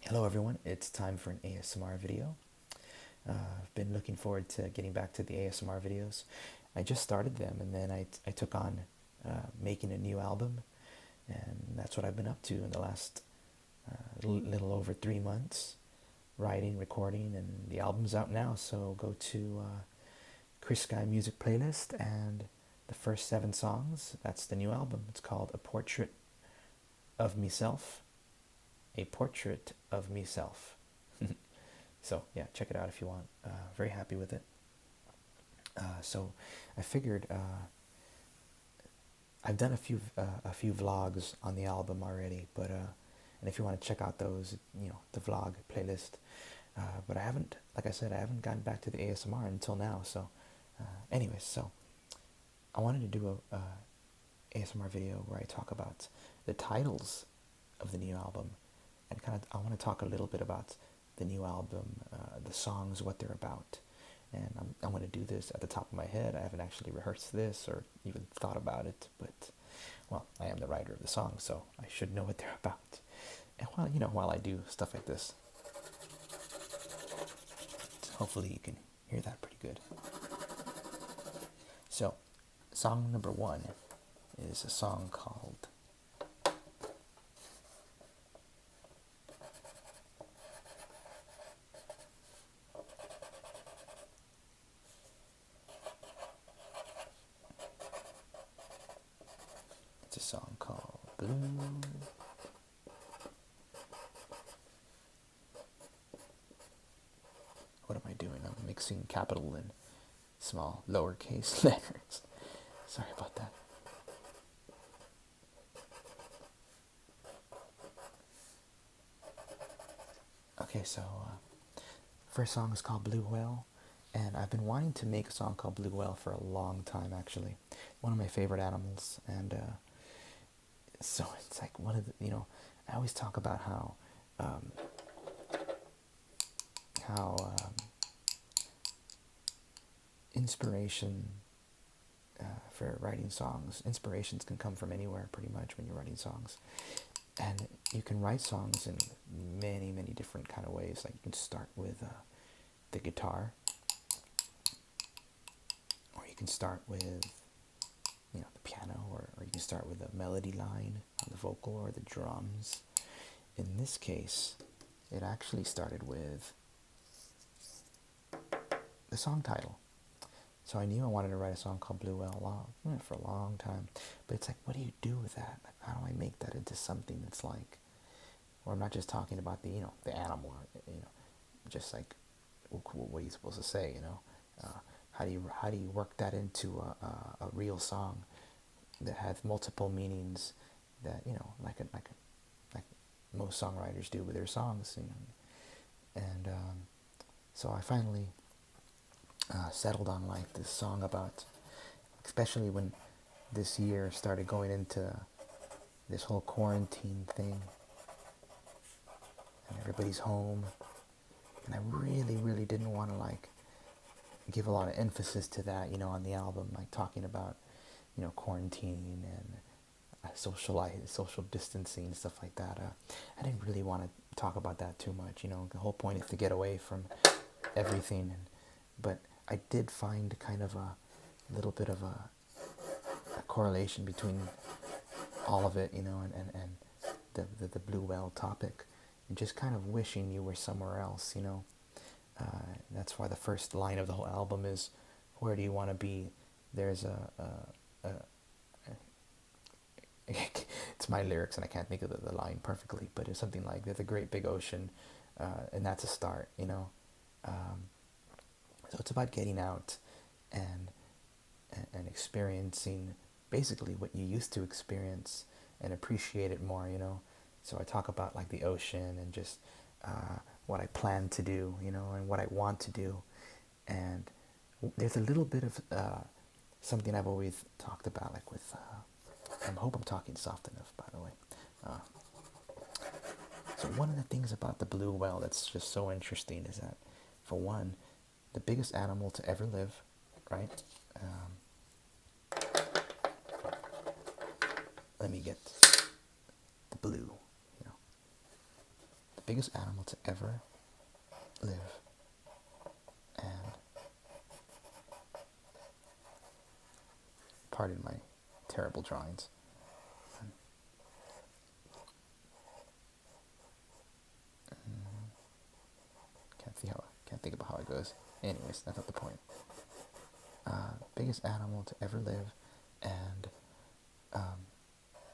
Hello everyone, it's time for an ASMR video. I've been looking forward to getting back to the ASMR videos. I just started them and then I took on making a new album, and that's what I've been up to in the last little over 3 months. Writing, recording, and the album's out now, so go to Chris Sky Music Playlist and the first 7 songs. That's the new album. It's called A Portrait of Meself. A Portrait of Meself. So yeah, check it out if you want. Very happy with it. So I figured I've done a few vlogs on the album already, but and if you want to check out those, the vlog playlist. But I haven't, like I said, I haven't gotten back to the ASMR until now. So, anyways, so I wanted to do a ASMR video where I talk about the titles of the new album, and I want to talk a little bit about the new album, the songs, what they're about. And I'm going to do this at the top of my head. I haven't actually rehearsed this or even thought about it, but well, I am the writer of the song, so I should know what they're about. And while I do stuff like this, hopefully you can hear that pretty good. So, song number 1 is a song called it's a song called Blue. What am I doing? I'm mixing capital and small lowercase letters. Sorry about that. Okay, so first song is called Blue Whale, and I've been wanting to make a song called Blue Whale for a long time, actually. One of my favorite animals, and so it's like one of the, I always talk about um, how inspiration for writing songs, inspirations can come from anywhere pretty much when you're writing songs. And you can write songs in many, many different kind of ways. Like you can start with the guitar, or you can start with the piano, or you can start with a melody line on the vocal or the drums. In this case, it actually started with the song title. So I knew I wanted to write a song called Blue Whale for a long time. But it's like, what do you do with that? Like, how do I make that into something that's like, or I'm not just talking about the animal, just like, what are you supposed to say, how do you work that into a real song that has multiple meanings that, like most songwriters do with their songs, and so I finally settled on like this song about, especially when this year started going into this whole quarantine thing and everybody's home, and I really, really didn't want to like give a lot of emphasis to that, on the album, like talking about, quarantining and social distancing and stuff like that. I didn't really want to talk about that too much. The whole point is to get away from everything, but I did find kind of a little bit of a correlation between all of it, and the blue whale topic, and just kind of wishing you were somewhere else. That's why the first line of the whole album is, "Where do you want to be?" There's a it's my lyrics and I can't think of the line perfectly, but it's something like, "There's a great big ocean, and that's a start." So it's about getting out and experiencing basically what you used to experience and appreciate it more. So I talk about like the ocean and just what I plan to do, and what I want to do. And there's a little bit of something I've always talked about, like with, I hope I'm talking soft enough, by the way. Uh, so one of the things about the blue whale that's just so interesting is that, for one, the biggest animal to ever live, right? Let me get the blue, biggest animal to ever live, and pardon my terrible drawings. Can't think about how it goes. Anyways, that's not the point. Biggest animal to ever live, and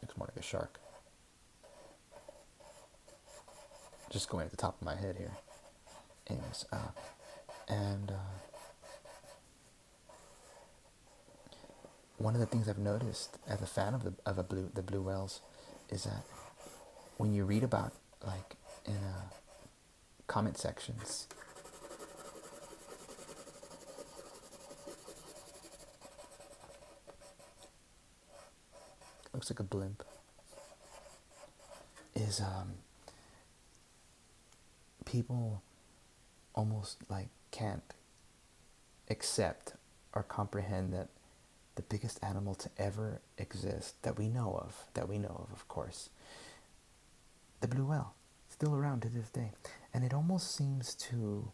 looks more like a shark. Just going at the top of my head here. Anyways, and one of the things I've noticed as a fan of the blue whales is that when you read about, like, in comment sections, looks like a blimp, is people almost like can't accept or comprehend that the biggest animal to ever exist that we know of course, the blue whale, still around to this day. And it almost seems to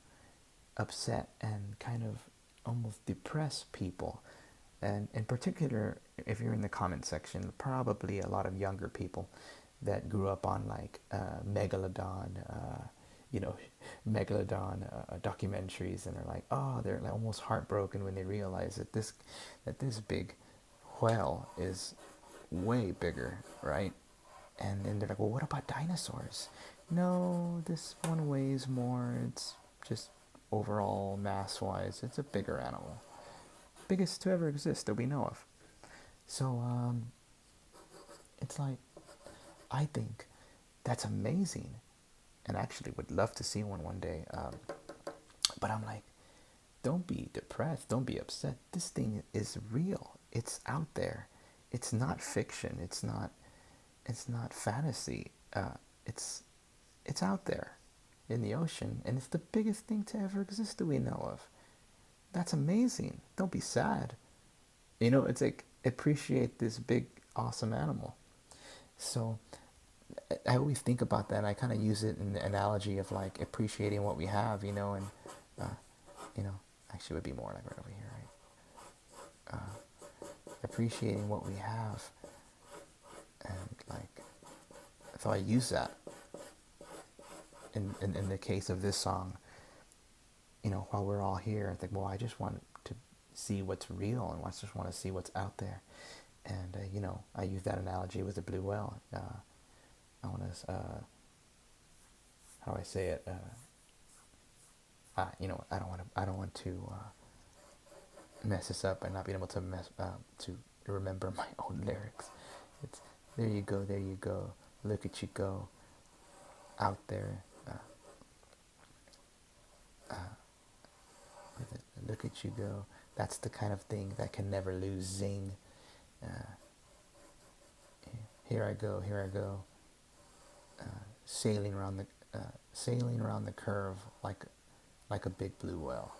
upset and kind of almost depress people. And in particular, if you're in the comment section, probably a lot of younger people that grew up on like Megalodon, documentaries, and are like, oh, they're like almost heartbroken when they realize that this big whale is way bigger, right? And then they're like, well, what about dinosaurs? No, this one weighs more. It's just overall mass-wise, it's a bigger animal. Biggest to ever exist that we know of. So, it's like, I think that's amazing. And I actually would love to see one day. But I'm like, don't be depressed. Don't be upset. This thing is real. It's out there. It's not fiction. It's not fantasy. It's out there in the ocean, and it's the biggest thing to ever exist that we know of. That's amazing. Don't be sad. It's like, appreciate this big, awesome animal. So I always think about that, and I kind of use it in the analogy of like appreciating what we have, and actually it would be more like right over here, right? Appreciating what we have, and like, so I use that in the case of this song. While we're all here, I think, well, I just want to see what's real, and I just want to see what's out there. And I use that analogy with the blue whale. I want to, how do I say it? I don't want to mess this up and not being able to to remember my own lyrics. It's there you go, look at you go, out there. Look at you go. That's the kind of thing that can never lose zing. Here I go, sailing around the curve like a big blue whale.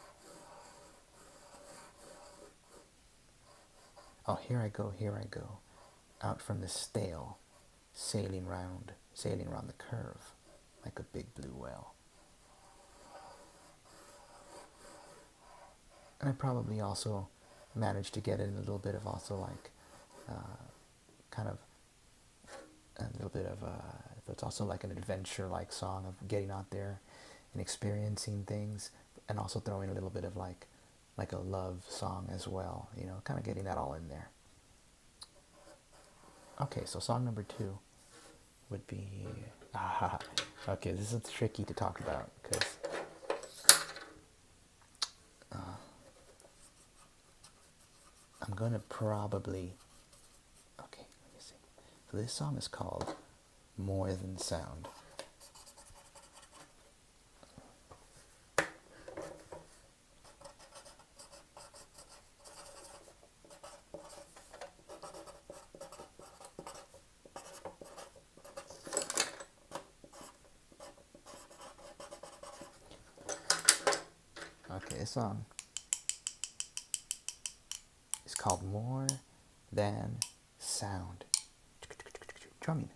Oh, here I go, out from the stale, sailing around the curve like a big blue whale. And I probably also managed to get in a little bit of also like kind of a little bit of it's also like an adventure like song of getting out there and experiencing things, and also throwing a little bit of like a love song as well, kind of getting that all in there. Okay, so song number 2 would be okay, this is tricky to talk about because I'm gonna probably, okay, let me see. So this song is called More Than Sound. Okay, this song is called More Than Sound. Drumming.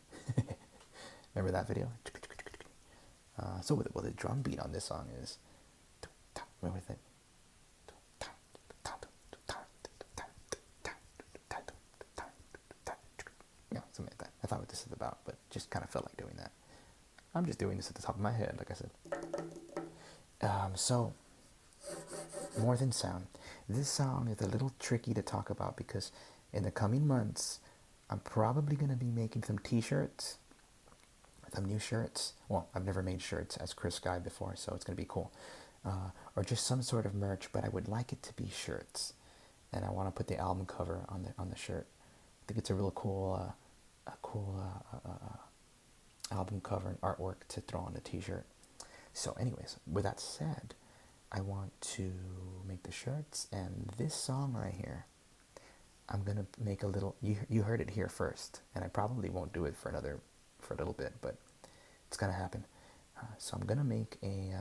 Remember that video? So what the drum beat on this song is, remember that? Yeah, something like that. I thought what this is about, but just kind of felt like doing that. I'm just doing this at the top of my head, like I said. So, More Than Sound. This song is a little tricky to talk about because in the coming months, I'm probably going to be making some t-shirts, some new shirts. Well, I've never made shirts as Chris Guy before, so it's going to be cool. Or just some sort of merch, but I would like it to be shirts. And I want to put the album cover on the shirt. I think it's a real cool, album cover and artwork to throw on the t-shirt. So anyways, with that said, I want to make the shirts, and this song right here, I'm gonna make a little, you heard it here first, and I probably won't do it for a little bit, but it's gonna happen. So I'm gonna make a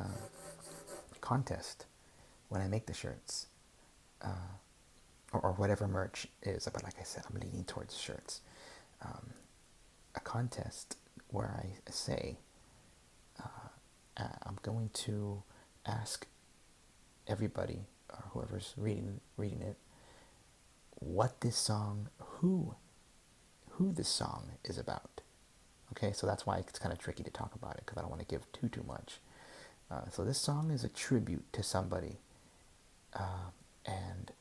contest when I make the shirts, or whatever merch is, but like I said, I'm leaning towards shirts. A contest where I say, I'm going to ask everybody or whoever's reading it what this song, who this song is about. Okay, so that's why it's kind of tricky to talk about it because I don't want to give too much. So this song is a tribute to somebody, and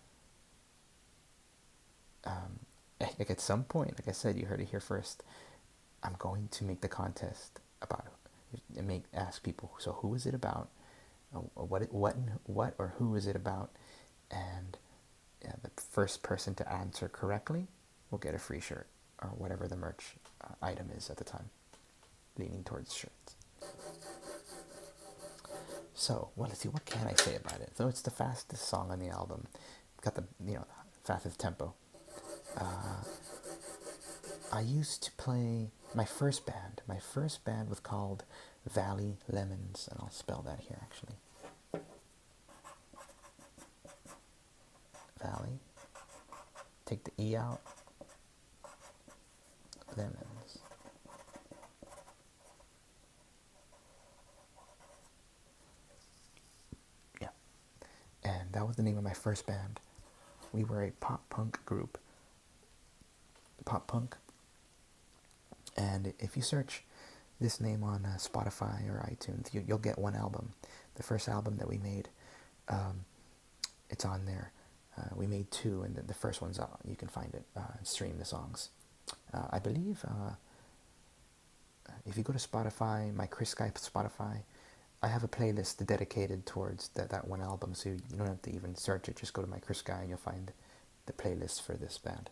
like at some point, like I said, you heard it here first. I'm going to make the contest about it and ask people. So who is it about? What or who is it about? And the first person to answer correctly will get a free shirt or whatever the merch item is at the time, leaning towards shirts. So, well, let's see, what can I say about it? So it's the fastest song on the album. It's got the fastest tempo. I used to play my first band. My first band was called Valley Lemons, and I'll spell that here actually. Valley. Take the E out. Lemons. Yeah. And that was the name of my first band. We were a pop punk group. Pop punk. And if you search this name on Spotify or iTunes, you'll get one album. The first album that we made, it's on there. We made two, and the first one's out. You can find it and stream the songs. I believe if you go to Spotify, my Chris Skype Spotify, I have a playlist dedicated towards that one album, so you don't have to even search it. Just go to my Chris Guy and you'll find the playlist for this band.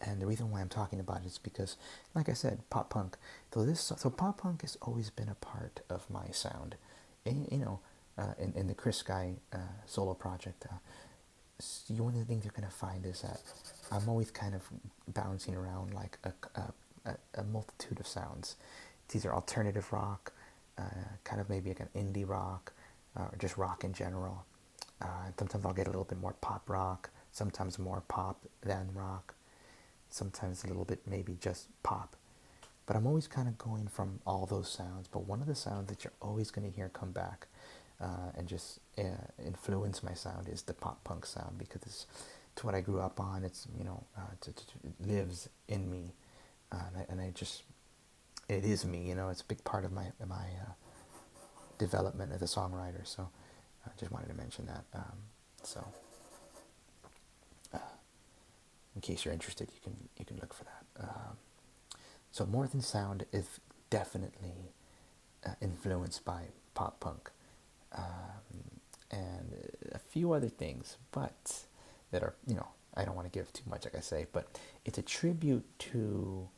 And the reason why I'm talking about it is because, like I said, pop punk. So pop punk has always been a part of my sound. In the Chris Guy solo project, one of the things you're gonna find is that I'm always kind of bouncing around like a multitude of sounds. It's either alternative rock, kind of maybe like an indie rock, or just rock in general. Sometimes I'll get a little bit more pop rock, sometimes more pop than rock, sometimes a little bit maybe just pop. But I'm always kind of going from all those sounds. But one of the sounds that you're always going to hear come back and just influence my sound is the pop punk sound, because it's what I grew up on. It's, it lives in me. And I just, it is me, it's a big part of my development as a songwriter. So I just wanted to mention that. In case you're interested, you can look for that. So More Than Sound is definitely influenced by pop punk and a few other things, but that are, I don't want to give too much, like I say, but it's a tribute to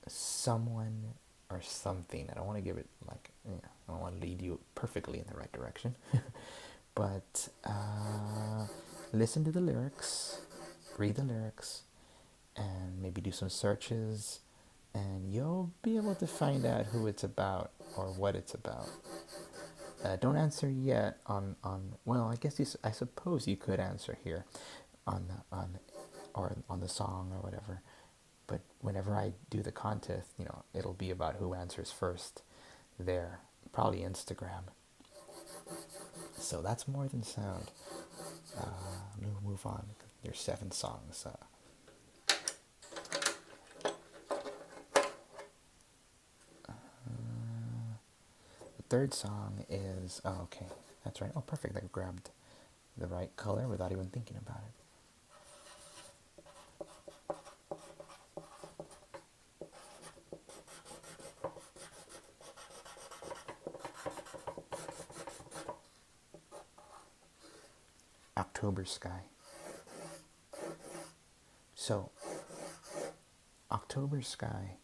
someone or something. I don't want to give it like, I don't want to lead you perfectly in the right direction, but listen to the lyrics, read the lyrics, and maybe do some searches, and you'll be able to find out who it's about or what it's about. Don't answer yet on well, I guess I suppose you could answer here on the song or whatever. But whenever I do the contest, it'll be about who answers first there. Probably Instagram. So that's More Than Sound. We'll move on. There's 7 songs. The third song is, oh, okay, that's right. Oh, perfect. I grabbed the right color without even thinking about it. October Sky. So, October Sky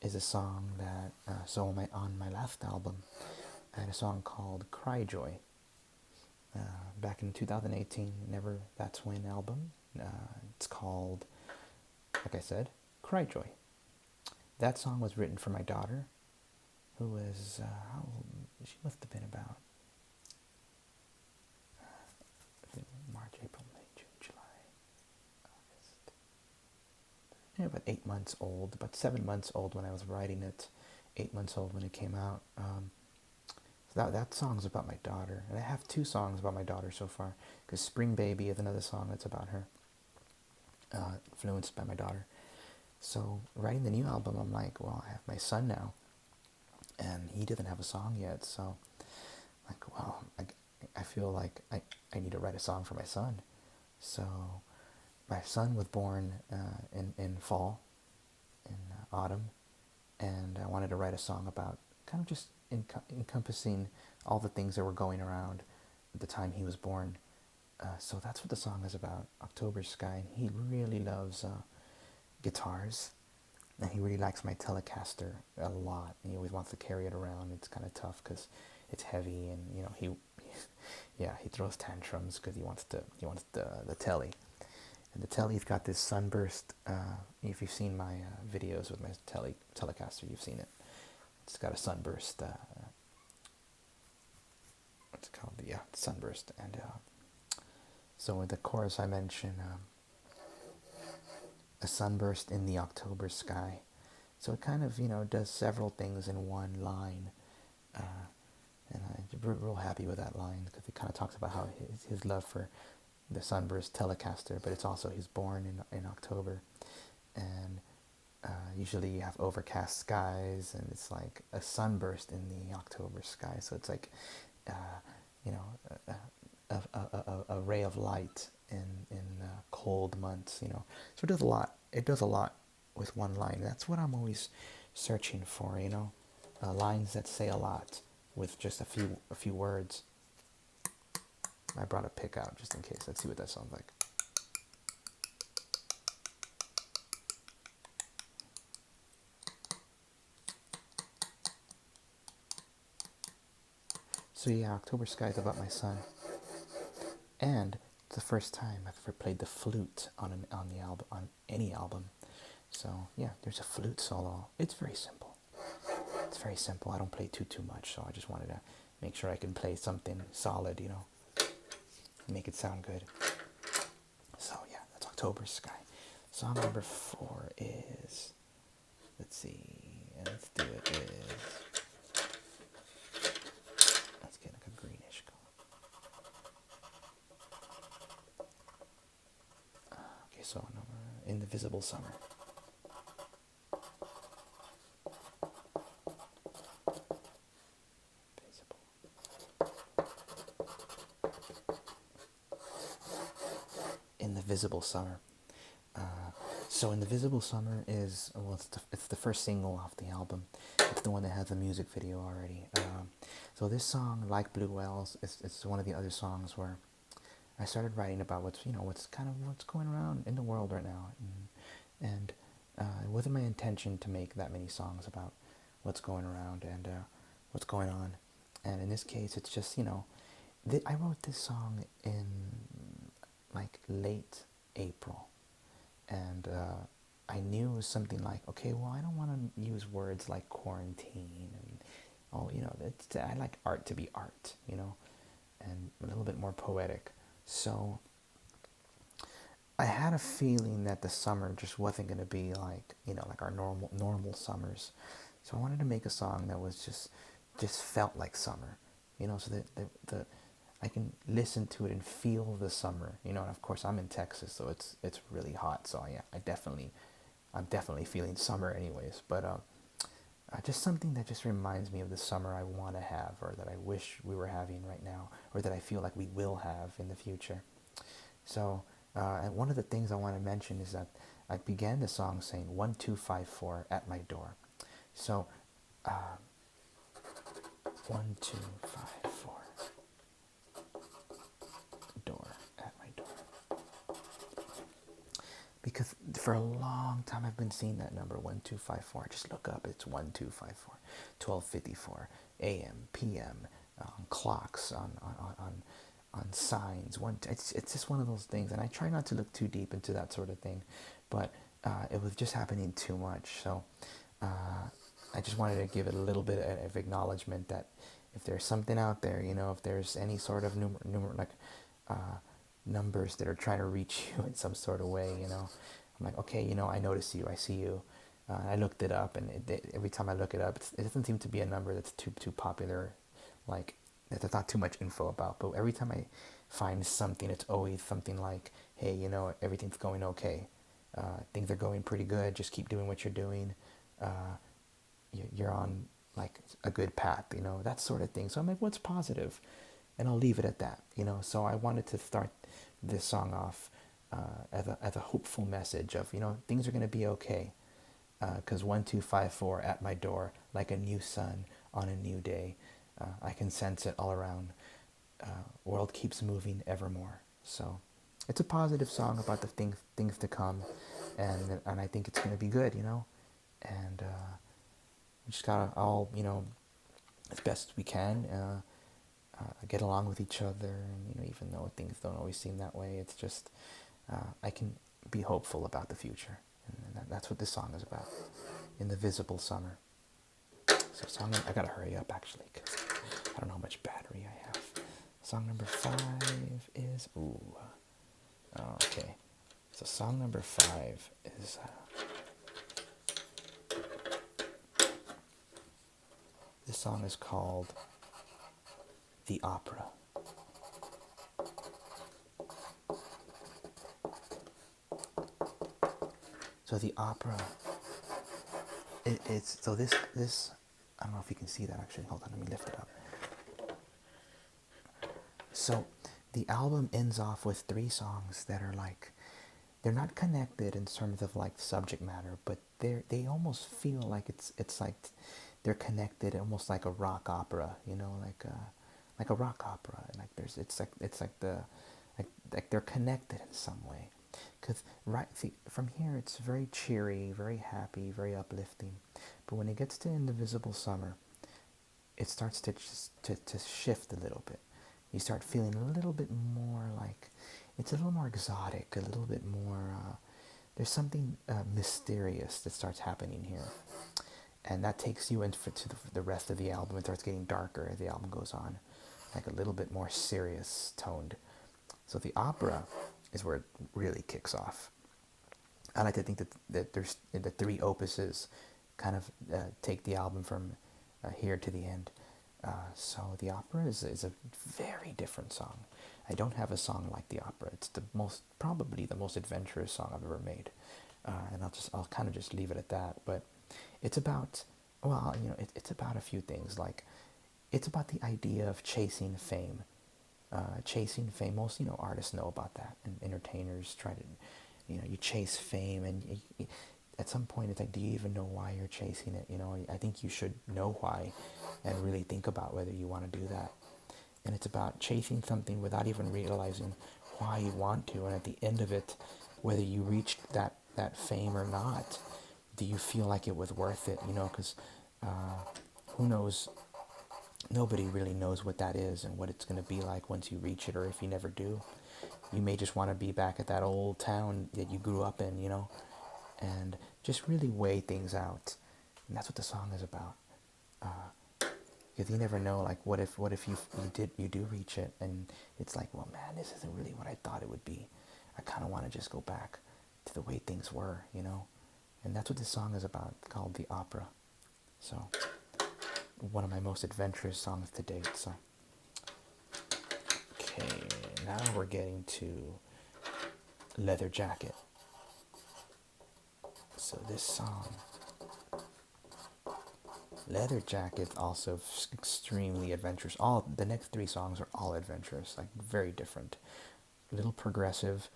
is a song that, so on my last album, I had a song called Cry Joy. Back in 2018, Never That's When album. It's called, like I said, Cry Joy. That song was written for my daughter, who was, how old? She must have been about March, April, May, June, July, August. About 8 months old, about 7 months old when I was writing it, 8 months old when it came out. So that song's about my daughter, and I have 2 songs about my daughter so far. Because Spring Baby is another song that's about her, influenced by my daughter. So writing the new album, I'm like, well, I have my son now, and he doesn't have a song yet. So, like, well, I feel like I need to write a song for my son. So my son was born in fall, in autumn, and I wanted to write a song about kind of just encompassing all the things that were going around at the time he was born. So that's what the song is about, October Sky. And he really loves guitars, and he really likes my Telecaster a lot. He always wants to carry it around. It's kind of tough because it's heavy, and he throws tantrums because he wants the Tele. And the Tele's got this sunburst. If you've seen my videos with my Telecaster, you've seen it. It's got a sunburst. What's it called? Yeah, sunburst. And so in the chorus, I mention a sunburst in the October sky. So it kind of does several things in one line. And I'm real happy with that line because it kind of talks about how his love for the sunburst Telecaster, but it's also he's born in October, and usually you have overcast skies, and it's like a sunburst in the October sky. So it's like, a ray of light in cold months. So it does a lot. It does a lot with one line. That's what I'm always searching for. Lines that say a lot with just a few words. I brought a pick out just in case. Let's see what that sounds like. So yeah, October Sky is about my son, and it's the first time I've ever played the flute on the album, on any album. So yeah, there's a flute solo. It's very simple. It's very simple. I don't play too much, so I just wanted to make sure I can play something solid, make it sound good. So yeah, that's October Sky. Song number 4 is, let's see, let's do it with, let's get like a greenish color. Okay, so Invisible Summer. Invisible Summer. So Invisible Summer is, well, it's the first single off the album. It's the one that has a music video already. So this song, like Blue Wells, it's one of the other songs where I started writing about what's going around in the world right now, and it wasn't my intention to make that many songs about what's going around and what's going on. And in this case, it's just I wrote this song in like late April, and I knew it was something like, okay, well, I don't want to use words like quarantine and I like art to be art, and a little bit more poetic. So I had a feeling that the summer just wasn't gonna be like, like our normal summers. So I wanted to make a song that was just felt like summer, so that the I can listen to it and feel the summer, and of course I'm in Texas, so it's really hot. So yeah, I'm definitely feeling summer anyways. But just something that just reminds me of the summer I want to have, or that I wish we were having right now, or that I feel like we will have in the future. So, and one of the things I want to mention is that I began the song saying 1254 at my door. So, 1254 door at my door. Because for a long time I've been seeing that number 1254. Just look up, it's 1254, 1254 a.m., p.m., on clocks, on signs. It's just one of those things, and I try not to look too deep into that sort of thing, but it was just happening too much. So I just wanted to give it a little bit of acknowledgement that if there's something out there, if there's any sort of uh, numbers that are trying to reach you in some sort of way, I'm like, okay, I notice you, I see you. I looked it up, and every time I look it up, it doesn't seem to be a number that's too popular, like that there's not too much info about. But every time I find something, it's always something like, hey, everything's going okay. Things are going pretty good. Just keep doing what you're doing. Uh, you're on like a good path, that sort of thing. So I'm like, what's positive? And I'll leave it at that, So I wanted to start this song off as a hopeful message of, things are going to be okay. Because 1254 at my door, like a new sun on a new day. I can sense it all around. World keeps moving evermore. So it's a positive song about the things to come, and I think it's going to be good, And we just gotta all, as best we can, get along with each other, and even though things don't always seem that way, it's just I can be hopeful about the future, and that's what this song is about. In the visible summer. So I gotta hurry up actually, because I don't know how much battery I have. Song number 5 is okay. So song number 5 is this song is called The Opera. So the opera, it's so this I don't know if you can see that actually. Hold on, let me lift it up. So the album ends off with 3 songs that are like, they're not connected in terms of like subject matter, but they almost feel like it's like they're connected, almost like a rock opera, like a rock opera. Like it's like like they're connected in some way. Because from here it's very cheery, very happy, very uplifting. But when it gets to Indivisible Summer, it starts to shift a little bit. You start feeling a little bit more like it's a little more exotic, a little bit more. There's something mysterious that starts happening here, and that takes you into the rest of the album. It starts getting darker as the album goes on, like a little bit more serious toned. So the opera is where it really kicks off. I like to think that there's the 3 opuses kind of take the album from here to the end. So the opera is a very different song. I don't have a song like the opera. It's probably the most adventurous song I've ever made, and I'll kind of just leave it at that. But it's about, well, it's about a few things. Like, it's about the idea of chasing fame. Chasing fame. Most artists know about that, and entertainers try to, you chase fame, and at some point it's like, do you even know why you're chasing it? I think you should know why, and really think about whether you want to do that. And it's about chasing something without even realizing why you want to, and at the end of it, whether you reached that fame or not, do you feel like it was worth it? Because who knows? Nobody really knows what that is and what it's going to be like once you reach it, or if you never do. You may just want to be back at that old town that you grew up in, and just really weigh things out. And that's what the song is about. Because you never know, like, what if you do reach it, and it's like, well, man, this isn't really what I thought it would be. I kind of want to just go back to the way things were, you know? And that's what this song is about, called The Opera. So, one of my most adventurous songs to date. So, okay, now we're getting to Leather Jacket. So, this song, Leather Jacket, also extremely adventurous. All the next three songs are all adventurous, like very different, a little progressive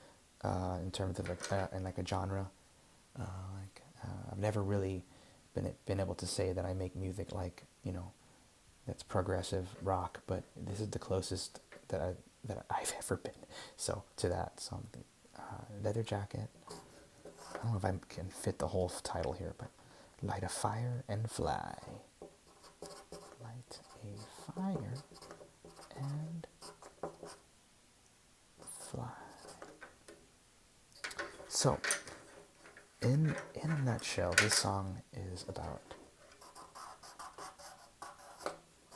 in terms of like in like a genre. I've never really been able to say that I make music like, you know, that's progressive rock, but this is the closest that I've ever been. So to that, so Leather Jacket. I don't know if I can fit the whole title here, but light a fire and fly. Light a fire and fly. So, in a nutshell, this song is about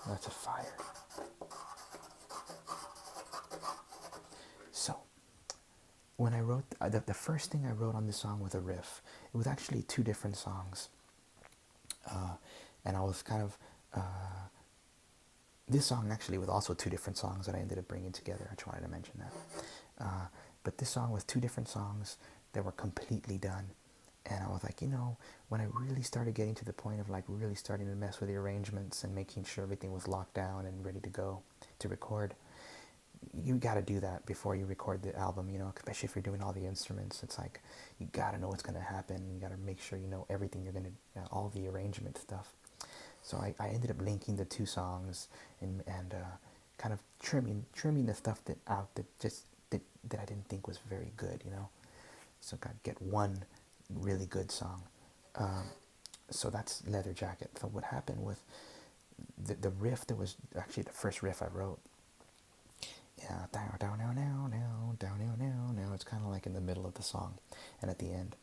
that's a fire. So, when I wrote the first thing I wrote on this song was a riff. It was actually two different songs, and I was kind of this song actually was also two different songs that I ended up bringing together. I just wanted to mention that. But this song was two different songs that were completely done. And I was like, you know, when I really started getting to the point of like really starting to mess with the arrangements and making sure everything was locked down and ready to go to record, you got to do that before you record the album, you know, especially if you're doing all the instruments. It's like, you got to know what's going to happen. You got to make sure you know everything you're going to, all the arrangement stuff. So I ended up linking the two songs and kind of trimming the stuff that out that just that I didn't think was very good, you know. So I get one really good song. So that's Leather Jacket. So what happened with the riff that was actually the first riff I wrote. Yeah, down, down, down, down, down, down, down, down, down. It's kind of like in the middle of the song, and at the end.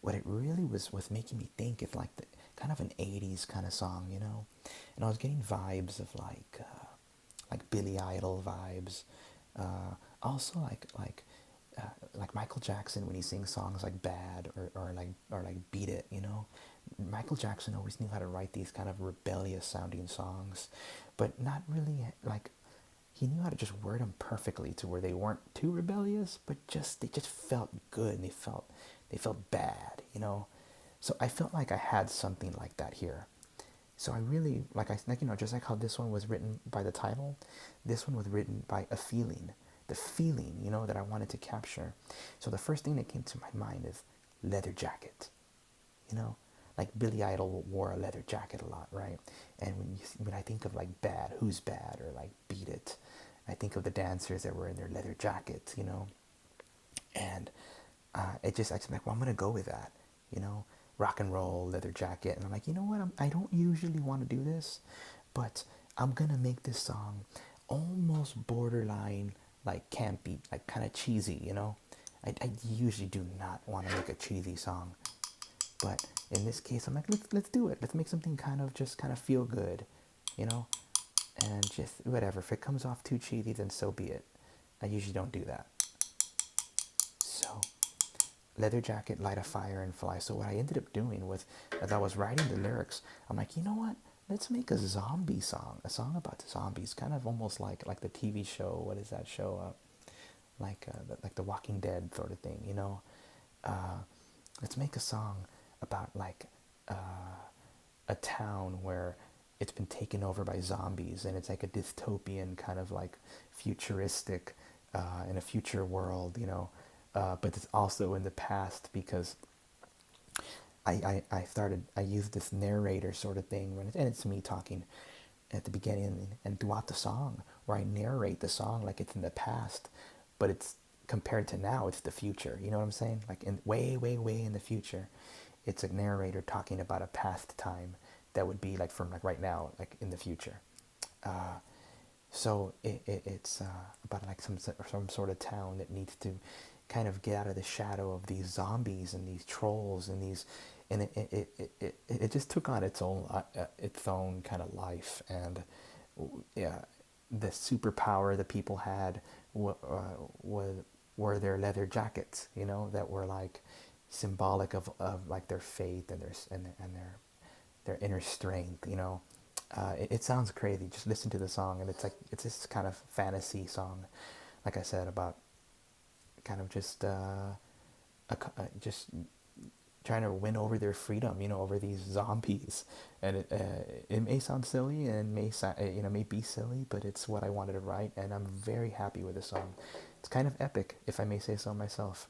What it really was making me think is like the kind of an '80s kind of song, you know. And I was getting vibes of like Billy Idol vibes. Also like Michael Jackson when he sings songs like Bad or like Beat It, you know. Michael Jackson always knew how to write these kind of rebellious sounding songs, but not really like he knew how to just word them perfectly to where they weren't too rebellious, but just they just felt good and they felt bad, you know. So I felt like I had something like that here. So I really like you know, just like how this one was written by the title, this one was written by a feeling, the feeling, you know, that I wanted to capture. So the first thing that came to my mind is Leather Jacket, you know, like Billy Idol wore a leather jacket a lot, right? And when I think of like Bad, Who's Bad, or like Beat It, I think of the dancers that were in their leather jackets, you know, and I just like, well, I'm gonna go with that, you know, rock and roll leather jacket, and I'm like, you know what, I don't usually want to do this, but I'm gonna make this song almost borderline like campy, like kind of cheesy, you know. I usually do not want to make a cheesy song, but in this case, I'm like, let's do it. Let's make something kind of just kind of feel good, you know, and just whatever. If it comes off too cheesy, then so be it. I usually don't do that. So, Leather Jacket, Light a Fire, and Fly. So what I ended up doing was, as I was writing the lyrics, I'm like, you know what? Let's make a zombie song, a song about zombies, kind of almost like the TV show. What is that show? Like the Walking Dead sort of thing, you know. Let's make a song about like a town where it's been taken over by zombies, and it's like a dystopian kind of like futuristic in a future world, you know, but it's also in the past because I used this narrator sort of thing and it's me talking at the beginning and throughout the song where I narrate the song like it's in the past, but it's compared to now, it's the future. You know what I'm saying? Like in way, way, way in the future, it's a narrator talking about a past time that would be like from like right now, like in the future. So it's about like some sort of town that needs to kind of get out of the shadow of these zombies and these trolls and these, and it just took on its own kind of life. And yeah, the superpower that people had was were their leather jackets, you know, that were like symbolic of like their faith and their inner strength, you know. It sounds crazy. Just listen to the song, and it's like it's this kind of fantasy song, like I said, about kind of just trying to win over their freedom, you know, over these zombies. And it may sound silly and may be silly, but it's what I wanted to write, and I'm very happy with the song. It's kind of epic, if I may say so myself.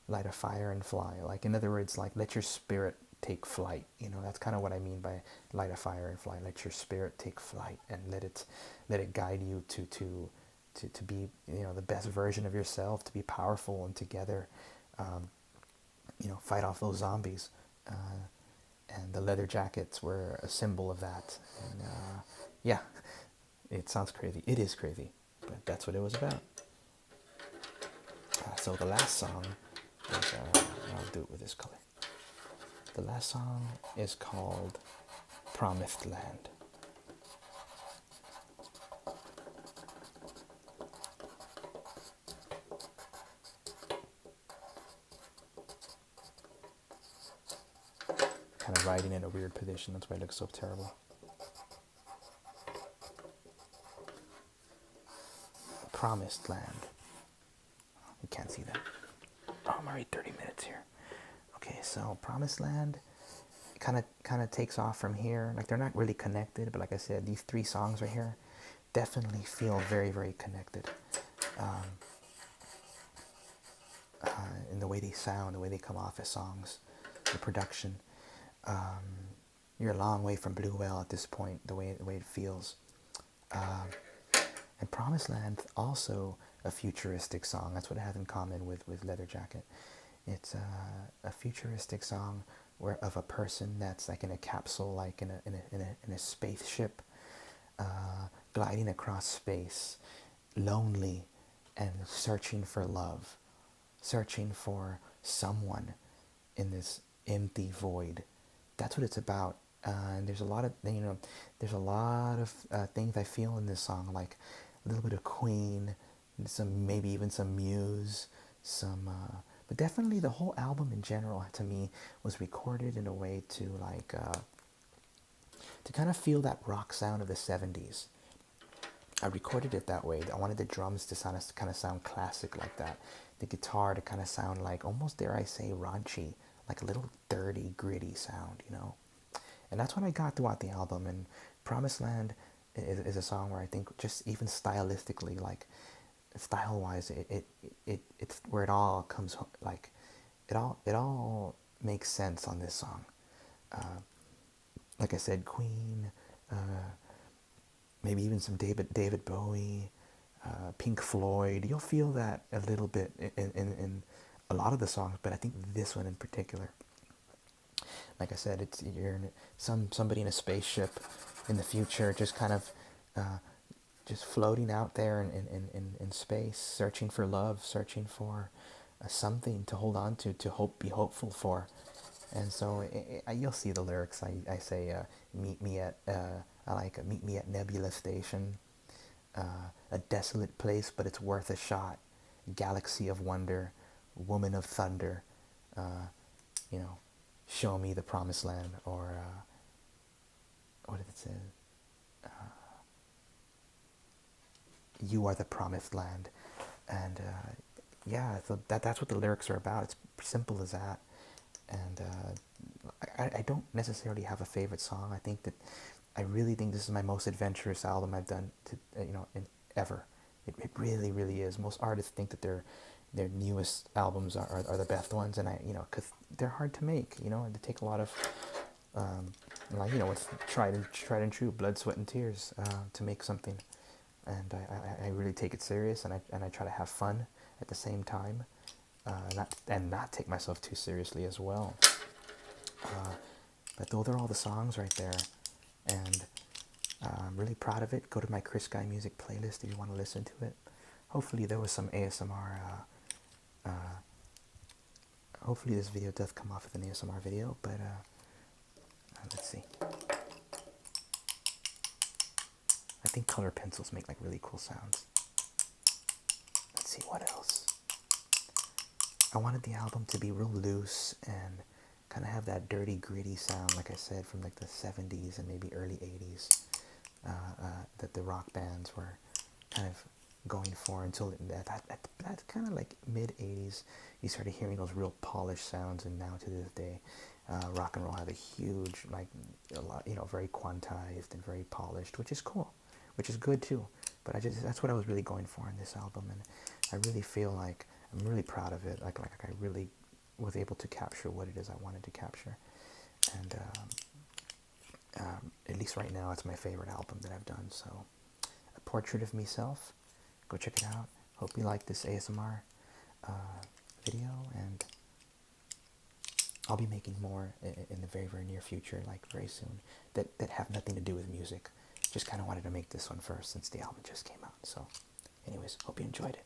Light a fire and fly. Like, in other words, like, let your spirit take flight. You know, that's kind of what I mean by light a fire and fly. Let your spirit take flight, and let it guide you to be, you know, the best version of yourself, to be powerful, and together, you know, fight off those zombies. And the leather jackets were a symbol of that. And yeah, it sounds crazy. It is crazy, but that's what it was about. So the last song is, I'll do it with this color. The last song is called Promised Land. Kind of writing in a weird position, that's why it looks so terrible. Promised Land. You can't see that. Oh, I'm already 30 minutes here. Okay, so Promised Land kind of takes off from here. Like, they're not really connected, but like I said, these three songs right here definitely feel very, very connected. In the way they sound, the way they come off as songs, the production. You're a long way from Blue Whale at this point, the way it feels. And Promised Land, also a futuristic song. That's what it has in common with Leather Jacket. It's a futuristic song of a person that's like in a capsule, like in a spaceship, gliding across space, lonely, and searching for love, searching for someone in this empty void. That's what it's about. And there's a lot of, you know, there's a lot of things I feel in this song, like a little bit of Queen, maybe even some Muse, but definitely the whole album in general, to me, was recorded in a way to kind of feel that rock sound of the 70s. I recorded it that way. I wanted the drums to kind of sound classic like that. The guitar to kind of sound like, almost, dare I say, raunchy, like a little dirty, gritty sound, you know. And that's what I got throughout the album. And Promised Land is a song where I think, just even stylistically, like style-wise, it's where it all comes, like it all makes sense on this song. Like I said, Queen, maybe even some David Bowie, Pink Floyd. You'll feel that a little bit in a lot of the songs, but I think this one in particular. Like I said, it's you're somebody in a spaceship in the future, just kind of just floating out there in space, searching for love, searching for something to hold on to be hopeful for. And so you'll see the lyrics. I say, meet me at, I like meet me at Nebula Station, a desolate place, but it's worth a shot. Galaxy of wonder, woman of thunder, you know, show me the promised land, or what did it say? You are the promised land. And yeah, so that's what the lyrics are about. It's simple as that. And I don't necessarily have a favorite song. I really think this is my most adventurous album I've done ever. It really, really is. Most artists think that their newest albums are the best ones, and because they're hard to make, and they take a lot of with tried and true blood, sweat, and tears to make something. And I really take it serious, and I try to have fun at the same time, not take myself too seriously as well. But those are all the songs right there, and I'm really proud of it. Go to my Chris Guy Music playlist if you want to listen to it. Hopefully there was some ASMR. Hopefully this video does come off with an ASMR video, but let's see. I think color pencils make like really cool sounds. Let's see what else. I wanted the album to be real loose and kind of have that dirty, gritty sound, like I said, from like the 70s and maybe early 80s that the rock bands were kind of going for until that kind of like mid 80s you started hearing those real polished sounds. And now to this day, rock and roll have a huge, like, a lot, very quantized and very polished, which is cool, which is good too. But that's what I was really going for in this album. And I really feel like I'm really proud of it. Like I really was able to capture what it is I wanted to capture. And at least right now, it's my favorite album that I've done. So, A Portrait of Meself, go check it out. Hope you like this ASMR video, and I'll be making more in the very, very near future, like very soon, that have nothing to do with music. Just kind of wanted to make this one first since the album just came out. So, anyways, hope you enjoyed it.